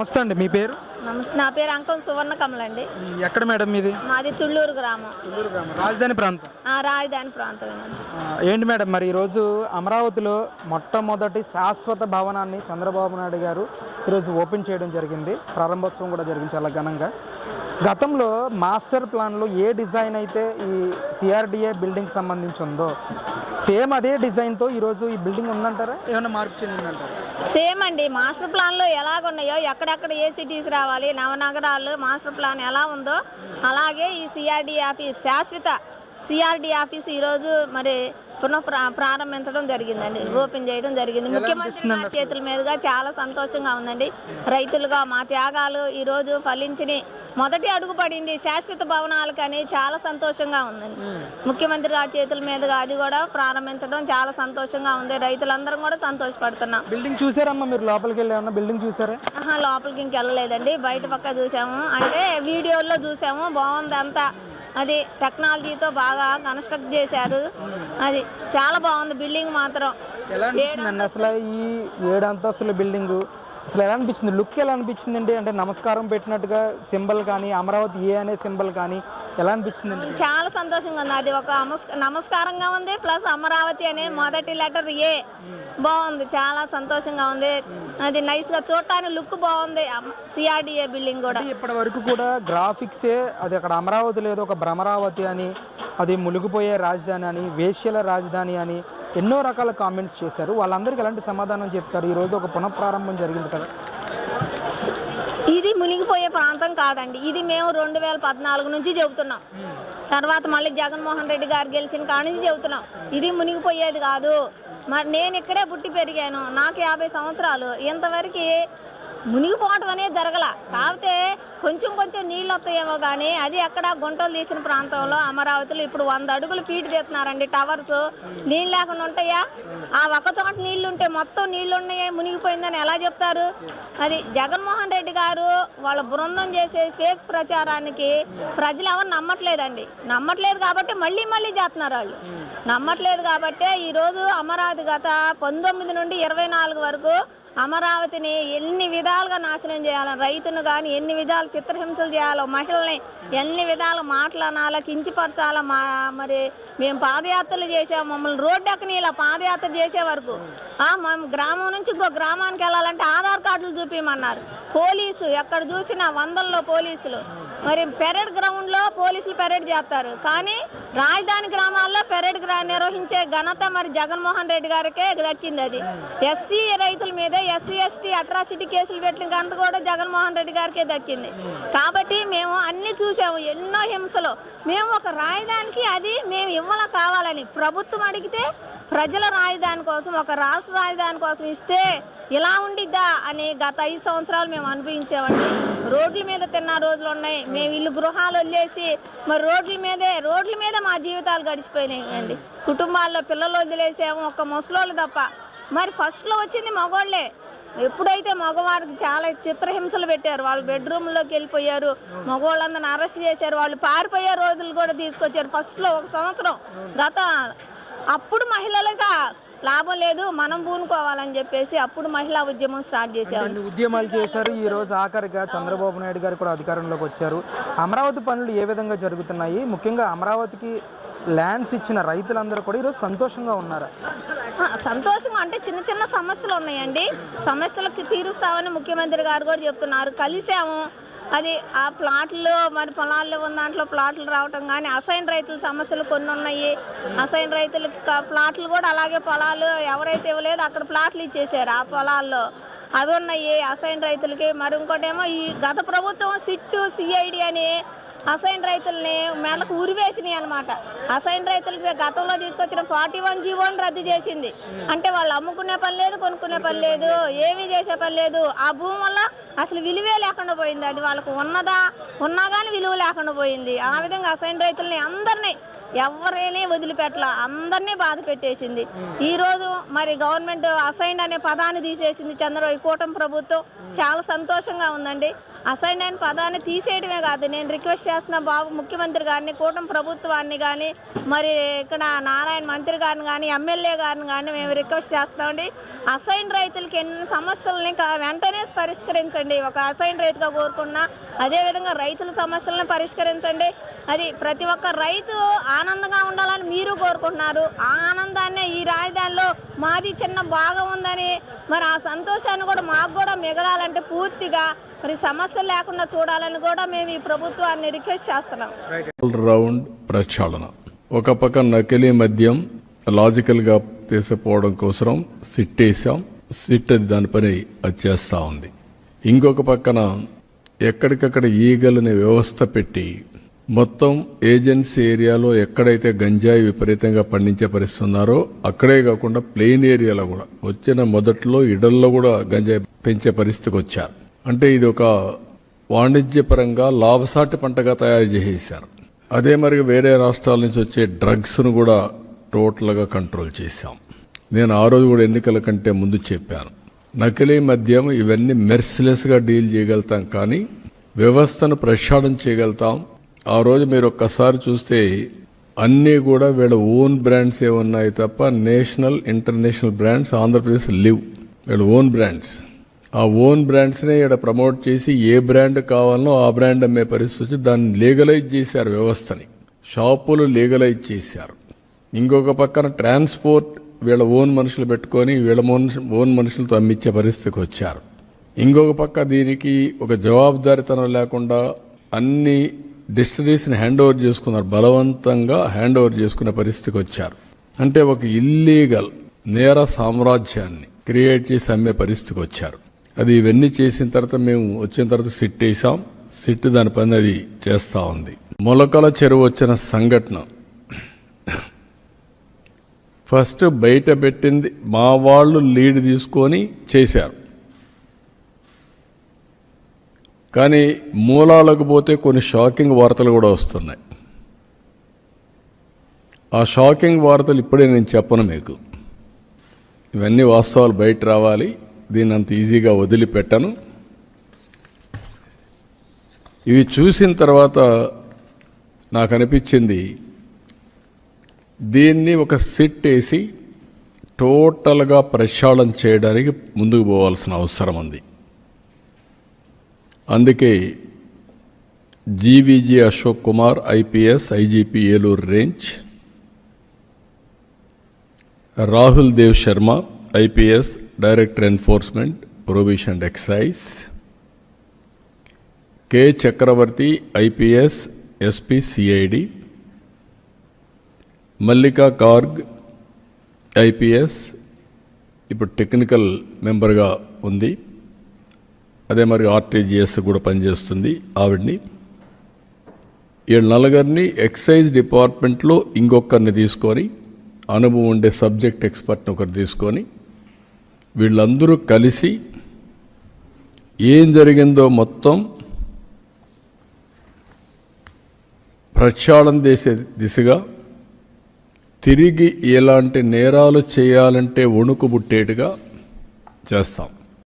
నమస్తే అండి, మీ పేరు? నమస్తే, నా పేరు అంకం సువర్ణ కమల్ అండి. ఎక్కడ మేడం మీది? మాది తుళ్ళూరు గ్రామం. రాజధాని ప్రాంతం. రాజధాని ప్రాంతం. ఏంటి మేడం, మరి ఈరోజు అమరావతిలో మొట్టమొదటి శాశ్వత భవనాన్ని చంద్రబాబు నాయుడు గారు ఈరోజు ఓపెన్ చేయడం జరిగింది. ప్రారంభోత్సవం కూడా జరిగింది చాలా ఘనంగా. గతంలో మాస్టర్ ప్లాన్లో ఏ డిజైన్ అయితే ఈ సిఆర్డిఏ బిల్డింగ్ సంబంధించి ఉందో సేమ్ అదే డిజైన్తో ఈరోజు ఈ బిల్డింగ్ ఉందంటారా, ఏమైనా మార్పు చెందిందంటారా? సేమ్ అండి. మాస్టర్ ప్లాన్లో ఎలాగున్నాయో, ఎక్కడెక్కడ ఏ సిటీస్ రావాలి, నవనగరాలు మాస్టర్ ప్లాన్ ఎలా ఉందో అలాగే ఈ సిఆర్డి ఆఫీస్, శాశ్వత సిఆర్డి ఆఫీస్ ఈరోజు మరి ప్రారంభించడం జరిగిందండి, ఓపెన్ చేయడం జరిగింది. ముఖ్యమంత్రి గారి చేతుల మీదుగా చాలా సంతోషంగా ఉందండి. రైతులుగా మా త్యాగాలు ఈరోజు ఫలించి మొదటి అడుగు పడింది శాశ్వత భవనాలకని చాలా సంతోషంగా ఉందండి. ముఖ్యమంత్రి గారి చేతుల మీదుగా అది కూడా ప్రారంభించడం చాలా సంతోషంగా ఉంది. రైతులందరం కూడా సంతోషపడుతున్నాం. బిల్డింగ్ చూసారమ్మా మీరు? లోపలికి వెళ్ళామన్నా బిల్డింగ్ చూసారా? లోపలికి ఇంకెళ్ళలేదండి, బయట పక్క చూసాము, అంటే వీడియోల్లో చూసాము. బాగుంది అంతా, అది టెక్నాలజీతో బాగా కన్స్ట్రక్ట్ చేశారు. అది చాలా బాగుంది బిల్డింగ్ మాత్రం. ఎలా అనిపించింది అసలు ఈ 7 అంతస్తుల బిల్డింగ్? అసలు ఎలా అనిపించింది? లుక్ ఎలా అనిపించింది అండి? అంటే నమస్కారం పెట్టినట్టుగా సింబల్ కానీ, అమరావతి ఏ అనే సింబల్ కానీ ఎలా అనిపించింది? చాలా సంతోషంగా ఉంది. అది ఒక నమస్కారంగా ఉంది, ప్లస్ అమరావతి అనే మొదటి లెటర్ ఏ బాగుంది, చాలా సంతోషంగా ఉంది. అది నైస్గా చూడటానికి లుక్ బాగుంది. సిఆర్డిఏ బిల్డింగ్ కూడా ఇప్పటి వరకు కూడా గ్రాఫిక్సే అది, అక్కడ అమరావతి లేదు ఒక భ్రమరావతి అని, అది మునిగిపోయే రాజధాని అని, వేశ్యల రాజధాని అని ఎన్నో రకాల కామెంట్స్ చేశారు. వాళ్ళందరికీ ఎలాంటి సమాధానం చెప్తారు? ఈరోజు ఒక పునఃప్రారంభం జరిగింది కదా. ఇది మునిగిపోయే ప్రాంతం కాదండి, ఇది మేము 2014 నుంచి చెబుతున్నాం. తర్వాత మళ్ళీ జగన్మోహన్ రెడ్డి గారు గెలిచిన కాడి నుంచి చెబుతున్నాం ఇది మునిగిపోయేది కాదు. మరి నేను ఇక్కడే పుట్టి పెరిగాను, నాకు 50 సంవత్సరాలు, ఇంతవరకు మునిగిపోవటం అనేది జరగల. కాకపోతే కొంచెం కొంచెం నీళ్ళు వస్తాయేమో కానీ అది అక్కడ గుంటలు తీసిన ప్రాంతంలో అమరావతిలో ఇప్పుడు 100 అడుగులు ఫీట్ తీస్తున్నారండి టవర్స్. నీళ్ళు లేకుండా ఉంటాయా? ఆ ఒక చోట నీళ్లు ఉంటే మొత్తం నీళ్లు ఉన్నాయి మునిగిపోయిందని ఎలా చెప్తారు? అది జగన్మోహన్ రెడ్డి గారు వాళ్ళ బృందం చేసే ఫేక్ ప్రచారానికి ప్రజలు ఎవరు నమ్మట్లేదండి. నమ్మట్లేదు కాబట్టి మళ్ళీ మళ్ళీ చేస్తున్నారు వాళ్ళు. నమ్మట్లేదు కాబట్టే ఈరోజు అమరావతి గత 19 నుండి 24 వరకు అమరావతిని ఎన్ని విధాలుగా నాశనం చేయాలని, రైతును కానీ ఎన్ని విధాలు చిత్రహింసలు చేయాలో, మహిళల్ని ఎన్ని విధాలు మాట్లాడాలో, కించిపరచాలో. మరి మేము పాదయాత్రలు చేసాము, మమ్మల్ని రోడ్డు ఎక్కని ఇలా పాదయాత్ర చేసే వరకు. మేము గ్రామం నుంచి ఇంకో గ్రామానికి వెళ్ళాలంటే ఆధార్ కార్డులు చూపించమన్నారు. పోలీసు ఎక్కడ చూసినా 100లో పోలీసులు. మరి పెరేడ్ గ్రౌండ్లో పోలీసులు పెరేడ్ చేస్తారు, కానీ రాజధాని గ్రామాల్లో పెరేడ్ నిర్వహించే ఘనత మరి జగన్మోహన్ రెడ్డి గారికే దక్కింది. అది ఎస్సీ రైతుల మీదే ఎస్సీ ఎస్టీ అట్రాసిటీ కేసులు పెట్టిన ఘనత కూడా జగన్మోహన్ రెడ్డి గారికే దక్కింది. కాబట్టి మేము అన్ని చూసాము, ఎన్నో హింసలు. మేము ఒక రాజధానికి అది మేము ఇవ్వాల కావాలని ప్రభుత్వం అడిగితే ప్రజల రాజధాని కోసం, ఒక రాష్ట్ర రాజధాని కోసం ఇస్తే ఇలా ఉండిద్దా అని గత 5 సంవత్సరాలు మేము అనుభవించామండి. రోడ్ల మీద తిన్న రోజులు ఉన్నాయి. మేము ఇల్లు గృహాలు వదిలేసి మరి రోడ్ల మీద మా జీవితాలు గడిచిపోయినాయండి. కుటుంబాల్లో పిల్లలు వదిలేసాము, ఒక ముసలోళ్ళు తప్ప. మరి ఫస్ట్లో వచ్చింది మగవాళ్ళే. ఎప్పుడైతే మగవారికి చాలా చిత్రహింసలు పెట్టారు, వాళ్ళు బెడ్రూమ్లోకి వెళ్ళిపోయారు, మగవాళ్ళందరిని అరెస్ట్ చేశారు, వాళ్ళు పారిపోయే రోజులు కూడా తీసుకొచ్చారు ఫస్ట్లో 1 సంవత్సరం గత. అప్పుడు మహిళలుగా లాభం లేదు, మనం పూనుకోవాలని చెప్పేసి అప్పుడు మహిళా ఉద్యమం స్టార్ట్ చేశారు. ఉద్యమాలు చేశారు. ఈ రోజు ఆఖరిగా చంద్రబాబు నాయుడు గారు కూడా అధికారంలోకి వచ్చారు. అమరావతి పనులు ఏ విధంగా జరుగుతున్నాయి? ముఖ్యంగా అమరావతికి ల్యాండ్స్ ఇచ్చిన రైతులందరూ కూడా ఈరోజు సంతోషంగా ఉన్నారా? సంతోషంగా అంటే చిన్న చిన్న సమస్యలు ఉన్నాయండి, సమస్యలకు తీరుస్తామని ముఖ్యమంత్రి గారు కూడా చెప్తున్నారు. కలిసాము. అది ఆ ప్లాట్లు మరి పొలాల్లో ఉన్న దాంట్లో ప్లాట్లు రావటం కానీ, అసైన్ రైతుల సమస్యలు కొన్ని ఉన్నాయి. అసైన్ రైతులకి ప్లాట్లు కూడా అలాగే పొలాలు ఎవరైతే ఇవ్వలేదో అక్కడ ప్లాట్లు ఇచ్చేసారు ఆ పొలాల్లో, అవి ఉన్నాయి అసైన్ రైతులకి. మరి ఇంకోటేమో ఈ గత ప్రభుత్వం సిట్టు సిఐడి అని అసైన్ రైతుల్ని మెడకు ఉరివేసినాయి అనమాట. అసైన్ రైతులకి గతంలో తీసుకొచ్చిన 41 జీవోని రద్దు చేసింది. అంటే వాళ్ళు అమ్ముకునే పని లేదు, కొనుక్కునే పని లేదు, ఏమీ చేసే పని లేదు. ఆ భూమి వల్ల అసలు విలువే లేకుండా పోయింది. అది వాళ్ళకు ఉన్నా కానీ విలువ లేకుండా పోయింది. ఆ విధంగా అసైన్ రైతుల్ని అందరినీ ఎవరైనా వదిలిపెట్టలా, అందరినీ బాధ పెట్టేసింది. ఈరోజు మరి గవర్నమెంట్ అసైన్ అనే పదాన్ని తీసేసింది చంద్రబాబు కూటమి ప్రభుత్వం. చాలా సంతోషంగా ఉందండి. అసైన్ అయిన పదాన్ని తీసేయడమే కాదు, నేను రిక్వెస్ట్ చేస్తున్నా బాబు ముఖ్యమంత్రి గారిని, కూటమి ప్రభుత్వాన్ని కానీ, మరి ఇక్కడ నారాయణ మంత్రి గారిని కానీ, ఎమ్మెల్యే గారిని కానీ మేము రిక్వెస్ట్ చేస్తామండి. అసైన్ రైతులకి ఎన్ని సమస్యలని వెంటనే పరిష్కరించండి. ఒక అసైన్ రైతుగా కోరుకున్నా అదేవిధంగా రైతుల సమస్యలను పరిష్కరించండి. అది ప్రతి ఒక్క రైతు ఆనందంగా ఉండాలని మీరు కోరుకుంటున్నారు. ఆ ఆనందాన్ని ఈ రాజధానిలో మాది చిన్న భాగం ఉందని మరి ఆ సంతోషాన్ని కూడా మాకు కూడా మిగలాలంటే పూర్తిగా మరి సమస్యలు లేకుండా చూడాలని కూడా మేము ఈ ప్రభుత్వాన్ని రిక్వెస్ట్ చేస్తున్నాం. రౌండ్ ప్రక్షాళన. ఒక పక్క నకిలీ మద్యం లాజికల్ గా తీసుకుపోవడం కోసం సిట్ వేసాం. సిట్ అది దాని పని అది చేస్తా ఉంది. ఇంకొక పక్కన ఎక్కడికక్కడ ఈగలని వ్యవస్థ పెట్టి మొత్తం ఏజెన్సీ ఏరియాలో ఎక్కడైతే గంజాయి విపరీతంగా పండించే పరిస్థితి ఉన్నారో అక్కడే కాకుండా ప్లెయిన్ ఏరియాలో కూడా వచ్చిన మొదట్లో ఇడల్లో కూడా గంజాయి పెంచే పరిస్థితికి వచ్చారు. అంటే ఇది ఒక వాణిజ్యపరంగా లాభసాటి పంటగా తయారు చేసేశారు. అదే మరి వేరే రాష్ట్రాల నుంచి వచ్చే డ్రగ్స్ ను కూడా టోటల్ గా కంట్రోల్ చేశాం. నేను ఆ రోజు కూడా ఎన్నికల కంటే ముందు చెప్పాను, నకిలీ మద్యం ఇవన్నీ మెర్సిలెస్ గా డీల్ చేయగలుగుతాం, కానీ వ్యవస్థను ప్రక్షాళన చేయగలుగుతాం. ఆ రోజు మీరు ఒక్కసారి చూస్తే అన్నీ కూడా వీళ్ళ ఓన్ బ్రాండ్స్ ఏ ఉన్నాయి తప్ప national international brands Andhra Pradesh live. వీళ్ళ ఓన్ బ్రాండ్స్. ఆ ఓన్ బ్రాండ్స్ నే ఇక్కడ ప్రమోట్ చేసి ఏ బ్రాండ్ కావాలనో ఆ బ్రాండ్ అమ్మే పరిస్థితి వచ్చి దాన్ని లీగలైజ్ చేశారు. వ్యవస్థని షాపులు లీగలైజ్ చేశారు. ఇంకొక పక్కన ట్రాన్స్పోర్ట్ వీళ్ళ ఓన్ మనుషులు పెట్టుకొని వీళ్ళ ఓన్ మనుషులతో అమ్మించే పరిస్థితికి వచ్చారు. ఇంకొక పక్క దీనికి ఒక జవాబుదారీతనం లేకుండా అన్ని డిస్టరీస్ని హ్యాండ్ ఓవర్ చేసుకున్నారు. బలవంతంగా హ్యాండ్ ఓవర్ చేసుకునే పరిస్థితికి వచ్చారు. అంటే ఒక ఇల్లీగల్ నేర సామ్రాజ్యాన్ని క్రియేట్ చేసి అమ్మే పరిస్థితికి వచ్చారు. అది ఇవన్నీ చేసిన తర్వాత మేము వచ్చిన తర్వాత సిట్ వేసాం. సిట్ దాని పని అది చేస్తా ఉంది. మొలకల చెరువు వచ్చిన సంఘటన ఫస్ట్ బయట పెట్టింది మా వాళ్ళు లీడ్ తీసుకొని చేశారు. కానీ మూలాలకు పోతే కొన్ని షాకింగ్ వార్తలు కూడా వస్తున్నాయి. ఆ షాకింగ్ వార్తలు ఇప్పుడే నేను చెప్పను మీకు. ఇవన్నీ వాస్తవాలు బయట రావాలి. దీన్ని అంత ఈజీగా వదిలిపెట్టను. ఇవి చూసిన తర్వాత నాకు అనిపించింది దీన్ని ఒక సిట్ వేసి టోటల్గా ప్రక్షాళన చేయడానికి ముందుకు పోవాల్సిన అవసరం ఉంది. అందుకే GVG Ashok Kumar IPS IGP Eluru range, Rahul Dev Sharma IPS director enforcement provision and excise, K Chakravarthi IPS SP CID, Mallika Garg IPS ఇప్పుడు టెక్నికల్ మెంబర్గా ఉంది. అదే మరి ఆర్టీజీఎస్ కూడా పనిచేస్తుంది ఆవిడ్ని. ఈ నలుగురిని ఎక్సైజ్ డిపార్ట్మెంట్లో ఇంకొకరిని తీసుకొని అనుభవం ఉండే సబ్జెక్ట్ ఎక్స్పర్ట్ని ఒకరు తీసుకొని వీళ్ళందరూ కలిసి ఏం జరిగిందో మొత్తం ప్రక్షాళన చేసే దిశగా తిరిగి ఎలాంటి నేరాలు చేయాలంటే వణుకు పుట్టేట్టుగా చేస్తాం.